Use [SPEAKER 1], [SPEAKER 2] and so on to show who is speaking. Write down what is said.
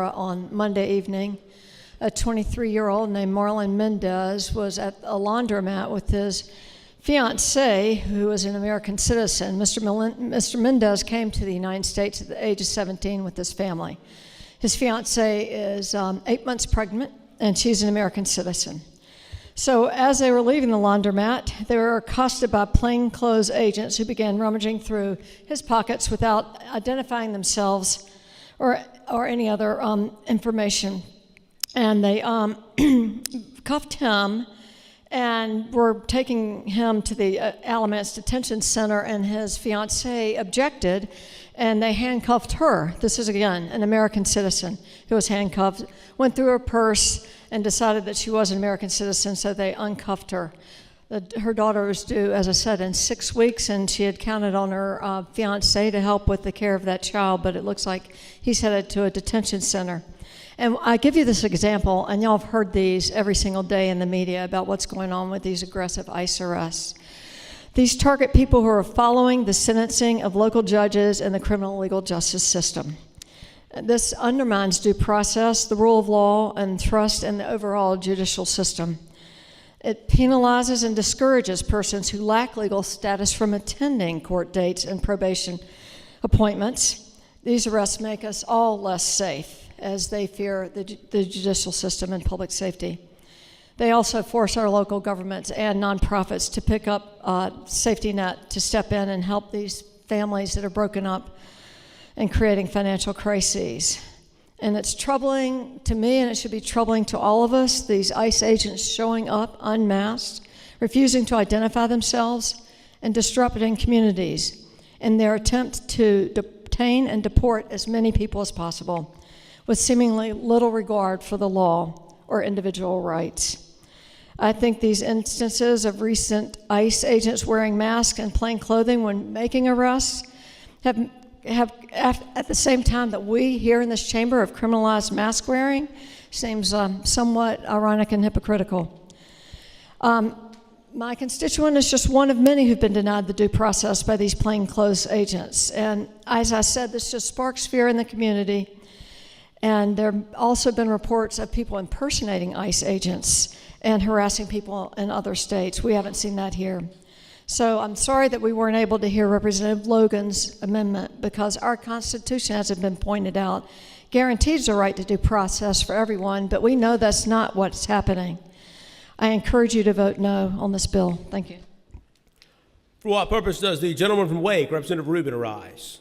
[SPEAKER 1] On Monday evening, a 23-year-old named Marlon Mendez was at a laundromat with his fiancee, who was an American citizen. Mr. Mendez came to the United States at the age of 17 with his family. His fiancee is 8 months pregnant, and she's an American citizen. So as they were leaving the laundromat, they were accosted by plainclothes agents who began rummaging through his pockets without identifying themselves or any other information. And they cuffed him and were taking him to the Alamance Detention Center, and his fiancée objected, and they handcuffed her. This is, again, an American citizen who was handcuffed, went through her purse, and decided that she was an American citizen, so they uncuffed her. Her daughter was due, as I said, in 6 weeks, and she had counted on her fiancé to help with the care of that child, but it looks like he's headed to a detention center. And I give you this example, and y'all have heard these every single day in the media about what's going on with these aggressive ICE arrests. These target people who are following the sentencing of local judges and the criminal legal justice system. This undermines due process, the rule of law, and trust in the overall judicial system. It penalizes and discourages persons who lack legal status from attending court dates and probation appointments. These arrests make us all less safe, as they fear the judicial system and public safety. They also force our local governments and nonprofits to pick up a safety net to step in and help these families that are broken up and creating financial crises. And it's troubling to me, and it should be troubling to all of us, these ICE agents showing up unmasked, refusing to identify themselves, and disrupting communities in their attempt to detain and deport as many people as possible, with seemingly little regard for the law or individual rights. I think these instances of recent ICE agents wearing masks and plain clothing when making arrests have at the same time that we here in this chamber have criminalized mask wearing seems somewhat ironic and hypocritical. My constituent is just one of many who've been denied the due process by these plainclothes agents. And as I said, this just sparks fear in the community. And there have also been reports of people impersonating ICE agents and harassing people in other states. We haven't seen that here. So I'm sorry that we weren't able to hear Representative Logan's amendment, because our Constitution, as has been pointed out, guarantees the right to due process for everyone, but we know that's not what's happening. I encourage you to vote no on this bill. Thank you.
[SPEAKER 2] For what purpose does the gentleman from Wake, Representative Rubin, arise?